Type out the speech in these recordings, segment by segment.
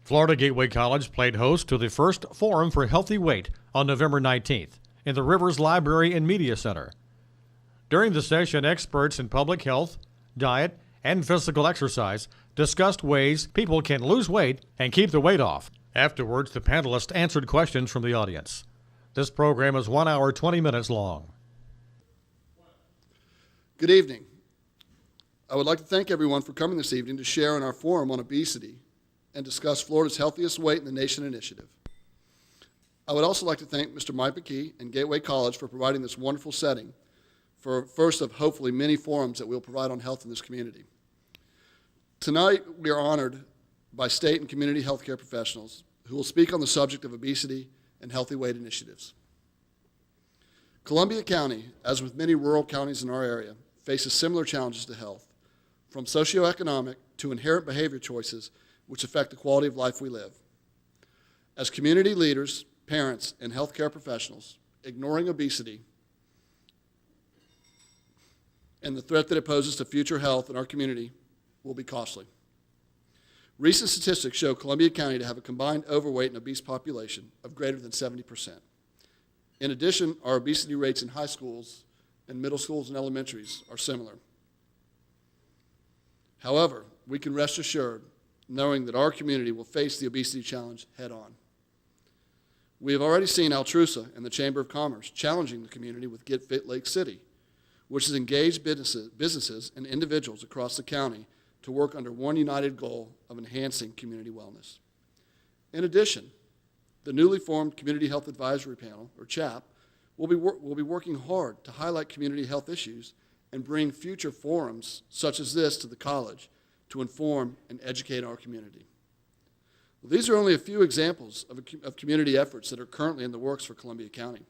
Florida Gateway College played host to the first Forum for Healthy Weight on November 19th in the Rivers Library and Media Center. During the session, experts in public health, diet, and physical exercise discussed ways people can lose weight and keep the weight off. Afterwards, the panelists answered questions from the audience. This program is 1 hour, 20 minutes long. Good evening. I would like to thank everyone for coming this evening to share in our forum on obesity and discuss Florida's Healthiest Weight in the Nation initiative. I would also like to thank Mr. Mike McKee and Gateway College for providing this wonderful setting for first of hopefully many forums that we'll provide on health in this community. Tonight, we are honored by state and community healthcare professionals who will speak on the subject of obesity and healthy weight initiatives. Columbia County, as with many rural counties in our area, faces similar challenges to health, from socioeconomic to inherent behavior choices which affect the quality of life we live. As community leaders, parents, and healthcare professionals, ignoring obesity and the threat that it poses to future health in our community will be costly. Recent statistics show Columbia County to have a combined overweight and obese population of greater than 70%. In addition, our obesity rates in high schools and middle schools and elementaries are similar. However, we can rest assured knowing that our community will face the obesity challenge head on. We have already seen Altrusa and the Chamber of Commerce challenging the community with Get Fit Lake City, which has engaged businesses and individuals across the county to work under one united goal of enhancing community wellness. In addition, the newly formed Community Health Advisory Panel, or CHAP, will be working hard to highlight community health issues and bring future forums such as this to the college to inform and educate our community. Well, these are only a few examples of community efforts that are currently in the works for Columbia County.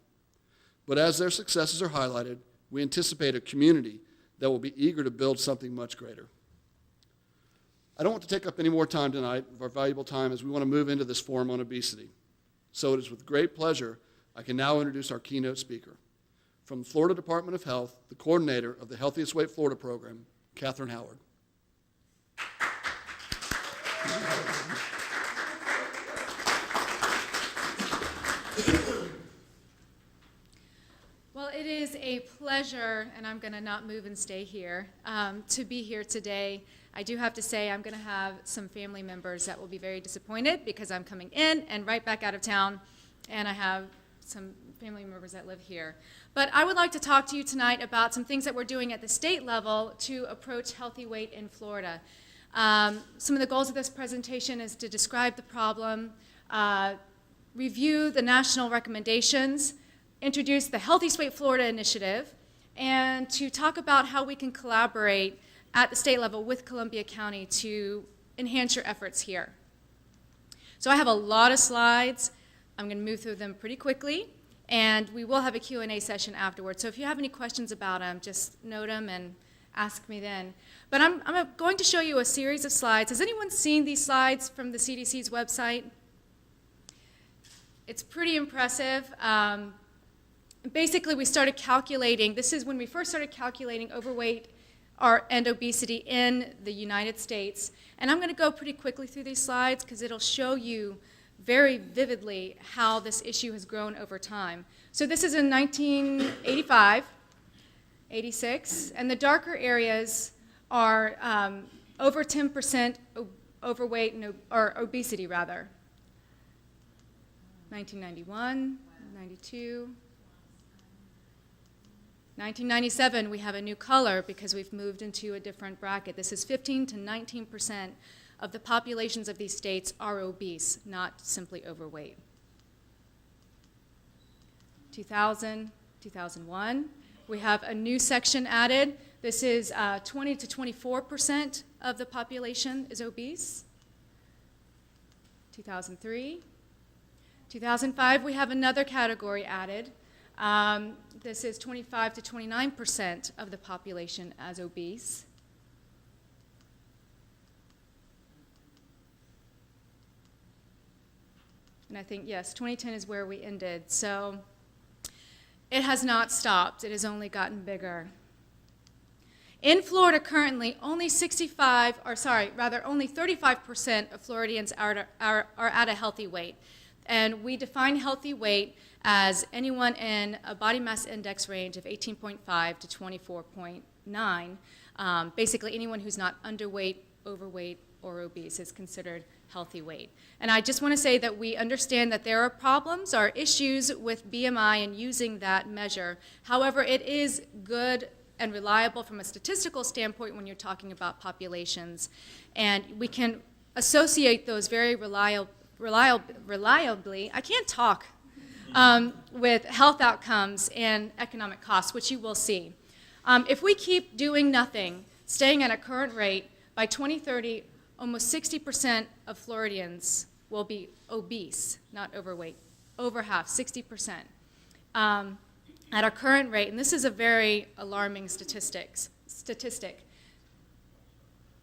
But as their successes are highlighted, we anticipate a community that will be eager to build something much greater. I don't want to take up any more time tonight of our valuable time as we want to move into this forum on obesity. So it is with great pleasure I can now introduce our keynote speaker. From the Florida Department of Health, the coordinator of the Healthiest Weight Florida program, Catherine Howard. Well, it is a pleasure, and I'm going to not move and stay here, to be here today. I do have to say I'm going to have some family members that will be very disappointed because I'm coming in and right back out of town, and I have some family members that live here. But I would like to talk to you tonight about some things that we're doing at the state level to approach healthy weight in Florida. Some of the goals of this presentation is to describe the problem, review the national recommendations, introduce the Healthiest Weight Florida initiative, and to talk about how we can collaborate at the state level with Columbia County to enhance your efforts here. So I have a lot of slides. I'm going to move through them pretty quickly, and we will have a Q&A session afterwards. So if you have any questions about them, just note them and ask me then. But I'm going to show you a series of slides. Has anyone seen these slides from the CDC's website? It's pretty impressive. Basically, we started calculating, this is when we first started calculating overweight and obesity in the United States. And I'm going to go pretty quickly through these slides because it'll show you very vividly how this issue has grown over time. So this is in 1985, 86, and the darker areas are over 10% overweight, or obesity rather. 1991, 92. 1997, we have a new color because we've moved into a different bracket. This is 15 to 19% of the populations of these states are obese, not simply overweight. 2000, 2001, we have a new section added. This is 20 to 24% of the population is obese. 2003. 2005, we have another category added. This is 25 to 29% of the population as obese. And I think, yes, 2010 is where we ended. So it has not stopped. It has only gotten bigger. In Florida currently, only 35% of Floridians are at a healthy weight. And we define healthy weight as anyone in a body mass index range of 18.5 to 24.9. Basically, anyone who's not underweight, overweight, or obese is considered healthy weight. And I just want to say that we understand that there are problems, or issues with BMI and using that measure. However, it is good and reliable from a statistical standpoint when you're talking about populations. And we can associate those very reliably, I can't talk, with health outcomes and economic costs, which you will see. If we keep doing nothing, staying at a current rate, by 2030, almost 60% of Floridians will be obese, not overweight. Over half, 60%. At our current rate, and this is a very alarming statistic.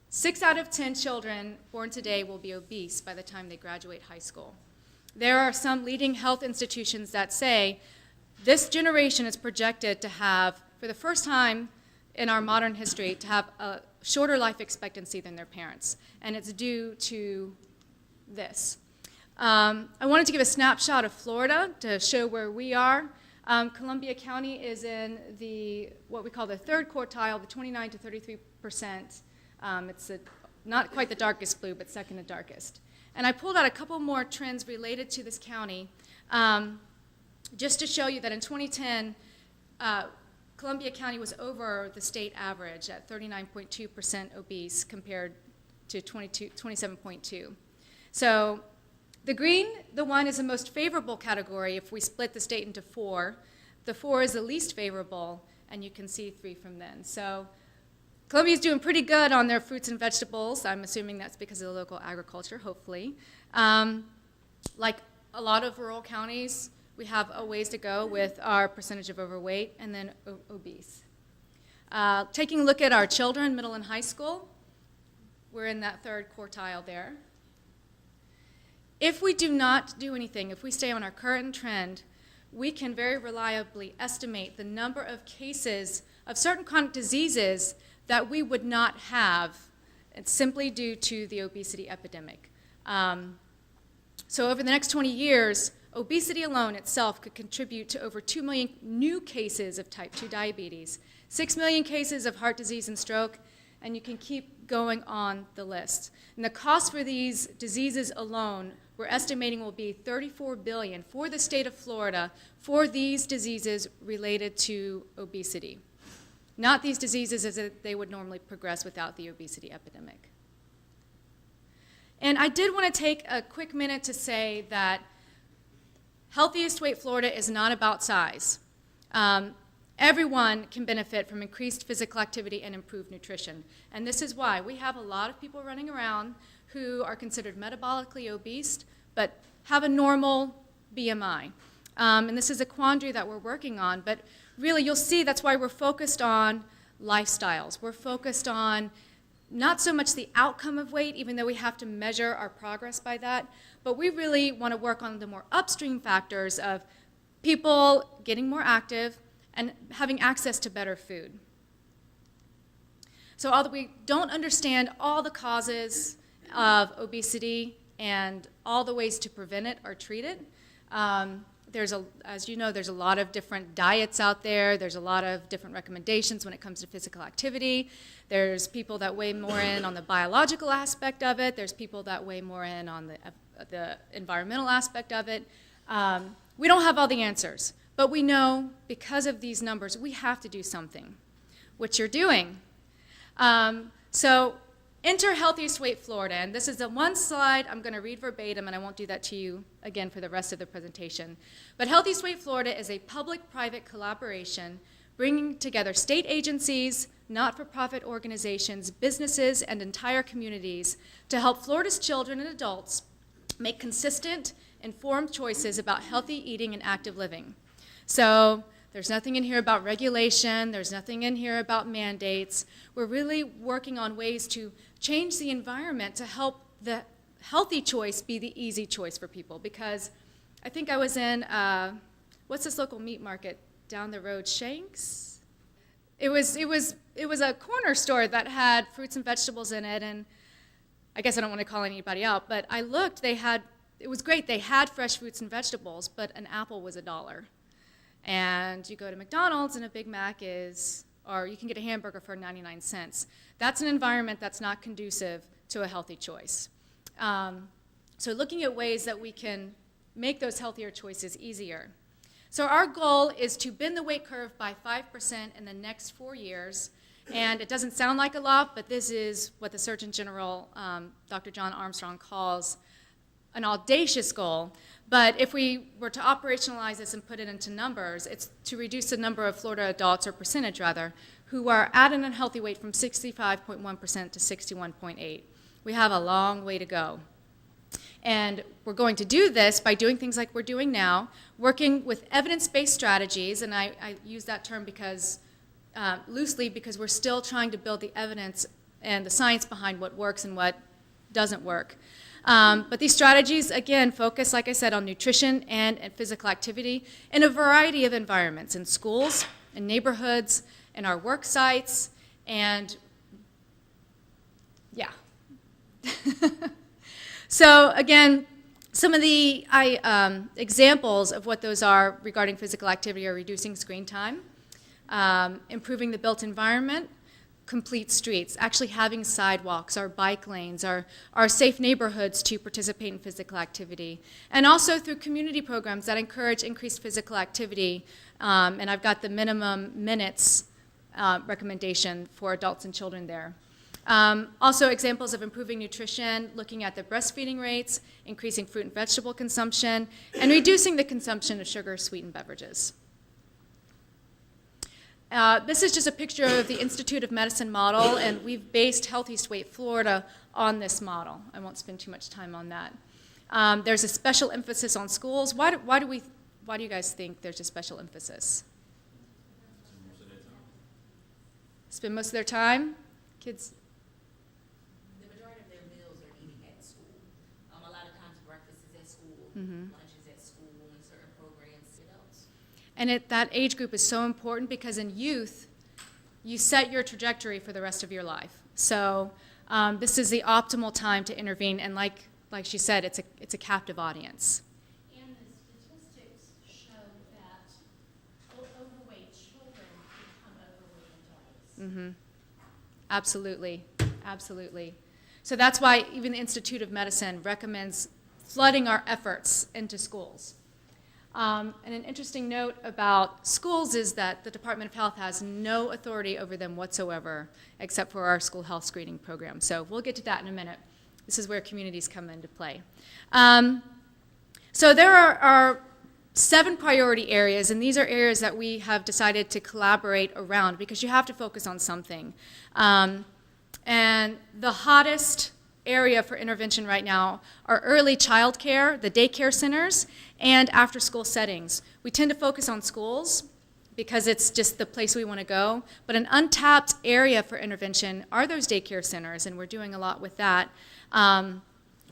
6 out of 10 children born today will be obese by the time they graduate high school. There are some leading health institutions that say this generation is projected to have, for the first time in our modern history, to have a shorter life expectancy than their parents, and it's due to this. I wanted to give a snapshot of Florida to show where we are. Columbia County is in what we call the third quartile, the 29 to 33%. It's not quite the darkest blue, but second to darkest. And I pulled out a couple more trends related to this county, just to show you that in 2010, Columbia County was over the state average at 39.2% obese compared to 27.2. So the green, the one, is the most favorable category if we split the state into 4. The 4 is the least favorable, and you can see 3 from then. So Columbia's doing pretty good on their fruits and vegetables. I'm assuming that's because of the local agriculture, hopefully. Like a lot of rural counties, we have a ways to go with our percentage of overweight and then obese. Taking a look at our children, middle and high school, we're in that third quartile there. If we do not do anything, if we stay on our current trend, we can very reliably estimate the number of cases of certain chronic diseases that we would not have simply due to the obesity epidemic. So over the next 20 years, obesity alone itself could contribute to over 2 million new cases of type 2 diabetes, 6 million cases of heart disease and stroke, and you can keep going on the list. And the cost for these diseases alone, we're estimating, will be $34 billion for the state of Florida for these diseases related to obesity. Not these diseases as they would normally progress without the obesity epidemic. And I did want to take a quick minute to say that Healthiest Weight Florida is not about size. Everyone can benefit from increased physical activity and improved nutrition. And this is why we have a lot of people running around who are considered metabolically obese but have a normal BMI. And this is a quandary that we're working on. But really, you'll see that's why we're focused on lifestyles. We're focused on not so much the outcome of weight, even though we have to measure our progress by that, but we really want to work on the more upstream factors of people getting more active and having access to better food. So although we don't understand all the causes of obesity and all the ways to prevent it or treat it, as you know, there's a lot of different diets out there. There's a lot of different recommendations when it comes to physical activity. There's people that weigh more in on the biological aspect of it. There's people that weigh more in on the environmental aspect of it. We don't have all the answers, but we know because of these numbers, we have to do something, which you're doing. So enter Healthiest Weight Florida, and this is the one slide I'm going to read verbatim, and I won't do that to you again for the rest of the presentation. But Healthiest Weight Florida is a public-private collaboration bringing together state agencies, not-for-profit organizations, businesses, and entire communities to help Florida's children and adults make consistent, informed choices about healthy eating and active living. So there's nothing in here about regulation. There's nothing in here about mandates. We're really working on ways to change the environment to help the healthy choice be the easy choice for people. Because I think I was in, what's this local meat market down the road, Shanks? It was it was a corner store that had fruits and vegetables in it, and I guess I don't want to call anybody out, but I looked, it was great, they had fresh fruits and vegetables, but an apple was $1. And you go to McDonald's and a Big Mac or you can get a hamburger for 99 cents. That's an environment that's not conducive to a healthy choice. So looking at ways that we can make those healthier choices easier. So our goal is to bend the weight curve by 5% in the next 4 years. And it doesn't sound like a lot, but this is what the Surgeon General, Dr. John Armstrong, calls an audacious goal. But if we were to operationalize this and put it into numbers, it's to reduce the number of Florida adults, or percentage rather, who are at an unhealthy weight from 65.1% to 61.8%. We have a long way to go. And we're going to do this by doing things like we're doing now, working with evidence-based strategies, and I use that term because loosely because we're still trying to build the evidence and the science behind what works and what doesn't work. But these strategies, again, focus, like I said, on nutrition and physical activity in a variety of environments, in schools, in neighborhoods, in our work sites, and yeah. So again, some of the examples of what those are regarding physical activity are reducing screen time, improving the built environment, complete streets, actually having sidewalks, our bike lanes, our safe neighborhoods to participate in physical activity, and also through community programs that encourage increased physical activity. And I've got the minimum minutes recommendation for adults and children there. Also examples of improving nutrition, looking at the breastfeeding rates, increasing fruit and vegetable consumption, and reducing the consumption of sugar-sweetened beverages. This is just a picture of the Institute of Medicine model, and we've based Health East Weight Florida on this model. I won't spend too much time on that. There's a special emphasis on schools. Why do you guys think there's a special emphasis? Spend most of their time? Kids? The majority of their meals are eating at school. A lot of times breakfast is at school, lunch is at school, and certain programs adults. And that age group is so important because in youth, you set your trajectory for the rest of your life. So this is the optimal time to intervene, and like she said, it's a captive audience. And the statistics show that overweight children become overweight adults. Absolutely, absolutely. So that's why even the Institute of Medicine recommends flooding our efforts into schools. And an interesting note about schools is that the Department of Health has no authority over them whatsoever, except for our school health screening program. So we'll get to that in a minute. This is where communities come into play. So there are 7 priority areas, and these are areas that we have decided to collaborate around because you have to focus on something. And the hottest area for intervention right now are early child care, the daycare centers, and after-school settings. We tend to focus on schools because it's just the place we want to go, but an untapped area for intervention are those daycare centers, and we're doing a lot with that.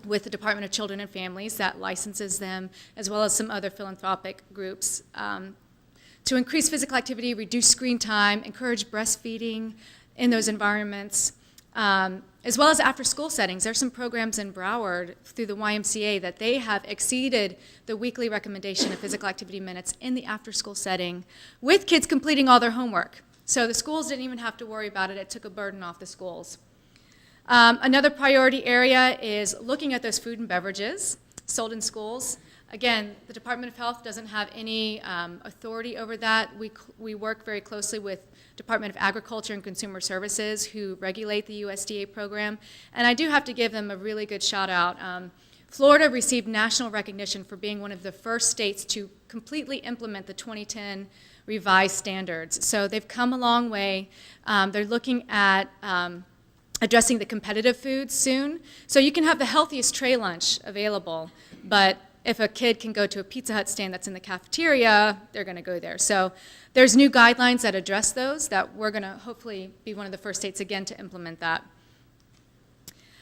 With the Department of Children and Families that licenses them, as well as some other philanthropic groups, to increase physical activity, reduce screen time, encourage breastfeeding in those environments, as well as after-school settings. There's some programs in Broward through the YMCA that they have exceeded the weekly recommendation of physical activity minutes in the after-school setting with kids completing all their homework. So the schools didn't even have to worry about it. It took a burden off the schools. Another priority area is looking at those food and beverages sold in schools. Again, the Department of Health doesn't have any authority over that. We work very closely with Department of Agriculture and Consumer Services who regulate the USDA program. And I do have to give them a really good shout out. Florida received national recognition for being one of the first states to completely implement the 2010 revised standards. So they've come a long way. They're looking at addressing the competitive foods soon. So you can have the healthiest tray lunch available, but if a kid can go to a Pizza Hut stand that's in the cafeteria, they're going to go there. So there's new guidelines that address those that we're going to hopefully be one of the first states again to implement that.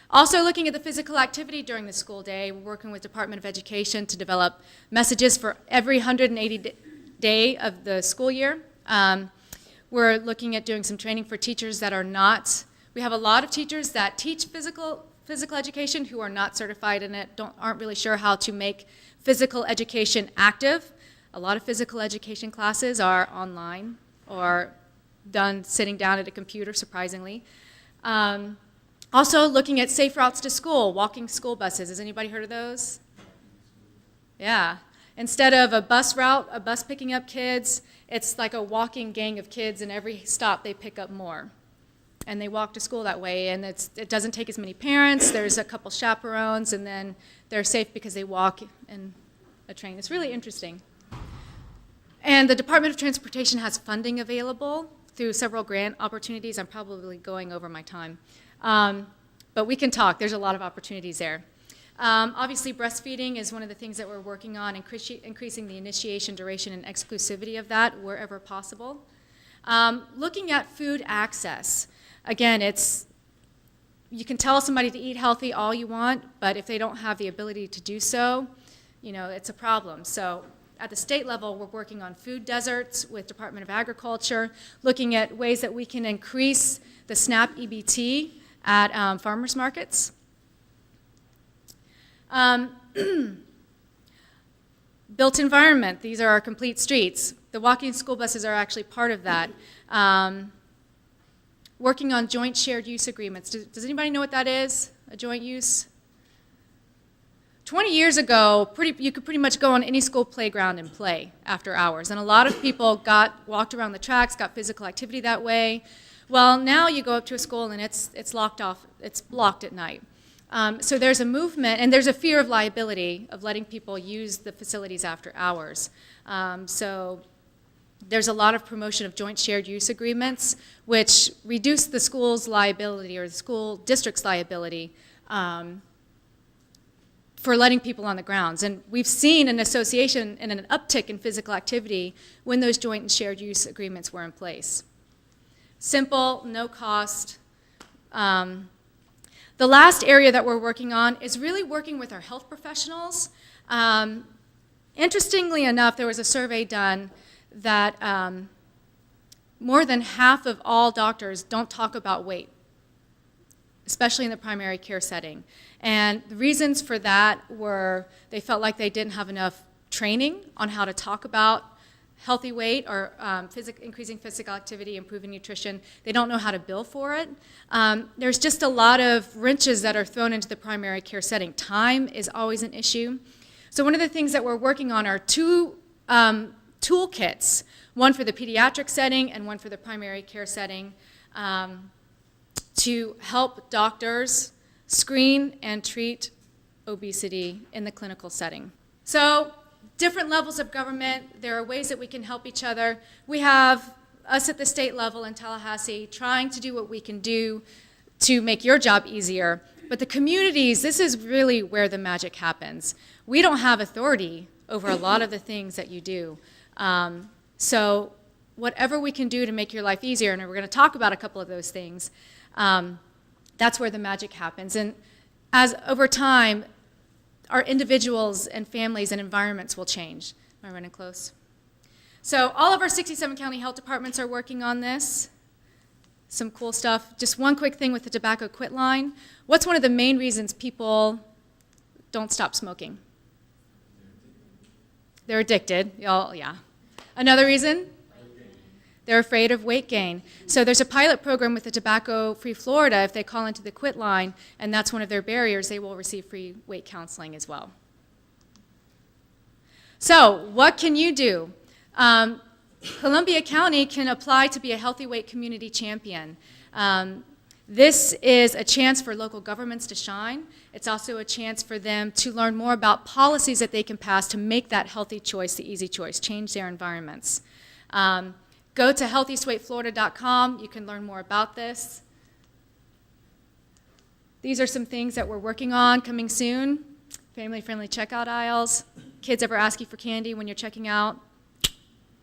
Also looking at the physical activity during the school day, we're working with Department of Education to develop messages for every 180 day of the school year. We're looking at doing some training for teachers that are not, we have a lot of teachers that teach physical education who are not certified in it, aren't really sure how to make physical education active. A lot of physical education classes are online or done sitting down at a computer, surprisingly. Also looking at safe routes to school, walking school buses. Has anybody heard of those? Yeah. Instead of a bus route, a bus picking up kids, it's like a walking gang of kids, and every stop they pick up more. And they walk to school that way, and it doesn't take as many parents. There's a couple chaperones, and then they're safe because they walk in a train. It's really interesting. And the Department of Transportation has funding available through several grant opportunities. I'm probably going over my time. But we can talk. There's a lot of opportunities there. Obviously, breastfeeding is one of the things that we're working on, increasing the initiation, duration, and exclusivity of that wherever possible. Looking at food access. Again, you can tell somebody to eat healthy all you want, but if they don't have the ability to do so, it's a problem. So at the state level, we're working on food deserts with Department of Agriculture, looking at ways that we can increase the SNAP EBT at farmers markets. Built environment, these are our complete streets. The walking school buses are actually part of that. Working on joint shared use agreements. Does anybody know what that is, a joint use? 20 years ago, you could pretty much go on any school playground and play after hours. And a lot of people walked around the tracks, got physical activity that way. Well, now you go up to a school and it's locked off, it's blocked at night. So there's a movement, and there's a fear of liability of letting people use the facilities after hours. So there's a lot of promotion of joint shared use agreements, which reduce the school's liability or the school district's liability for letting people on the grounds. And we've seen an association and an uptick in physical activity when those joint and shared use agreements were in place. Simple, no cost. The last area that we're working on is really working with our health professionals. Interestingly enough, there was a survey done that more than half of all doctors don't talk about weight, especially in the primary care setting. And the reasons for that were they felt like they didn't have enough training on how to talk about healthy weight or increasing physical activity, improving nutrition. They don't know how to bill for it. There's just a lot of wrenches that are thrown into the primary care setting. Time is always an issue. So one of the things that we're working on are two toolkits, one for the pediatric setting and one for the primary care setting, to help doctors screen and treat obesity in the clinical setting. So different levels of government, there are ways that we can help each other. We have us at the state level in Tallahassee trying to do what we can do to make your job easier. But the communities, this is really where the magic happens. We don't have authority over a lot of the things that you do. So whatever we can do to make your life easier, and we're going to talk about a couple of those things, that's where the magic happens. And as over time, our individuals and families and environments will change. Am I running close? So all of our 67 county health departments are working on this. Some cool stuff. Just one quick thing with the tobacco quit line. What's one of the main reasons people don't stop smoking? They're addicted. Yeah. Another reason? They're afraid of weight gain. So there's a pilot program with the Tobacco-Free Florida. If they call into the quit line, and that's one of their barriers, they will receive free weight counseling as well. So what can you do? Columbia County can apply to be a healthy weight community champion. This is a chance for local governments to shine. It's also a chance for them to learn more about policies that they can pass to make that healthy choice the easy choice, change their environments. Go to healthyweightflorida.com. You can learn more about this. These are some things that we're working on coming soon. Family-friendly checkout aisles. Kids ever ask you for candy when you're checking out?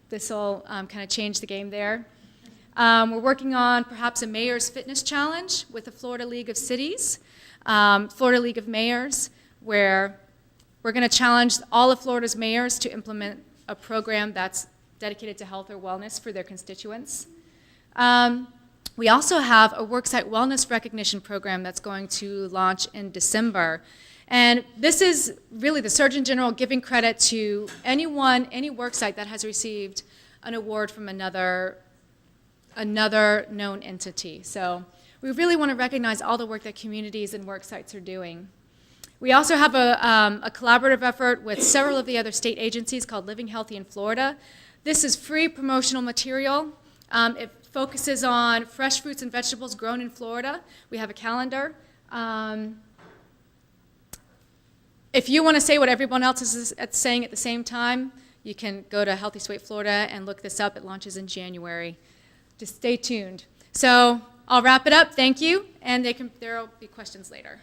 This will kind of change the game there. We're working on perhaps a mayor's fitness challenge with the Florida League of Cities, Florida League of Mayors, where we're going to challenge all of Florida's mayors to implement a program that's dedicated to health or wellness for their constituents. We also have a worksite wellness recognition program that's going to launch in December. And this is really the Surgeon General giving credit to any worksite that has received an award from another known entity. So we really want to recognize all the work that communities and worksites are doing. We also have a collaborative effort with several of the other state agencies called Living Healthy in Florida. This is free promotional material. It focuses on fresh fruits and vegetables grown in Florida. We have a calendar. If you want to say what everyone else is saying at the same time, you can go to Healthy Sweet Florida and look this up. It launches in January. Just stay tuned. So I'll wrap it up. Thank you. And there will be questions later.